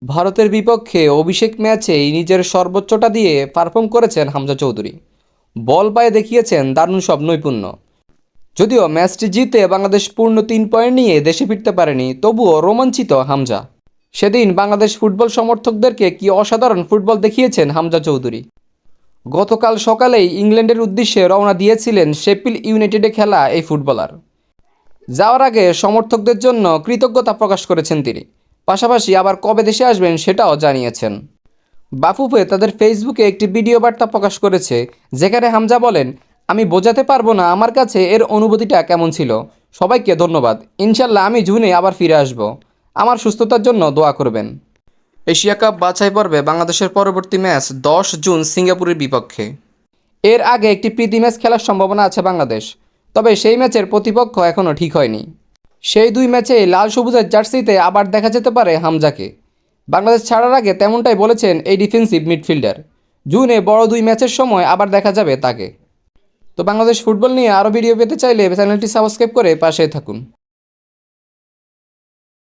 ভারতের বিপক্ষে অভিষেক ম্যাচেই নিজের সর্বোচ্চটা দিয়ে পারফর্ম করেছেন হামজা চৌধুরী। বল পায়ে দেখিয়েছেন দারুণ সব নৈপুণ্য। যদিও ম্যাচটি জিতে বাংলাদেশ পূর্ণ 3 পয়েন্ট নিয়ে দেশে ফিরতে পারেনি, তবুও রোমাঞ্চিত হামজা। সেদিন বাংলাদেশ ফুটবল সমর্থকদেরকে কি অসাধারণ ফুটবল দেখিয়েছেন হামজা চৌধুরী। গতকাল সকালেই ইংল্যান্ডের উদ্দেশ্যে রওনা দিয়েছিলেন শেফিল্ড ইউনাইটেডে খেলা এই ফুটবলার। যাওয়ার আগে সমর্থকদের জন্য কৃতজ্ঞতা প্রকাশ করেছেন তিনি। পাশাপাশি আবার কবে দেশে আসবেন সেটাও জানিয়েছেন। বাফুফে তাদের ফেসবুকে একটি ভিডিও বার্তা প্রকাশ করেছে, যেখানে হামজা বলেন, আমি বোঝাতে পারবো না আমার কাছে এর অনুভূতিটা কেমন ছিল। সবাইকে ধন্যবাদ। ইনশাল্লাহ আমি জুনে আবার ফিরে আসব। আমার সুস্থতার জন্য দোয়া করবেন। এশিয়া কাপ বাছাই পর্বে বাংলাদেশের পরবর্তী ম্যাচ 10 জুন সিঙ্গাপুরের বিপক্ষে। এর আগে একটি প্রীতি ম্যাচ খেলার সম্ভাবনা আছে বাংলাদেশ, তবে সেই ম্যাচের প্রতিপক্ষ এখনও ঠিক হয়নি। সেই দুই ম্যাচেই লাল সবুজের জার্সিতে আবার দেখা যেতে পারে হামজাকে। বাংলাদেশ ছাড়ার আগে তেমনটাই বলেছেন এই ডিফেন্সিভ মিডফিল্ডার। জুনে বড় দুই ম্যাচের সময় আবার দেখা যাবে তাকে। তো বাংলাদেশ ফুটবল নিয়ে আরও ভিডিও পেতে চাইলে চ্যানেলটি সাবস্ক্রাইব করে পাশে থাকুন।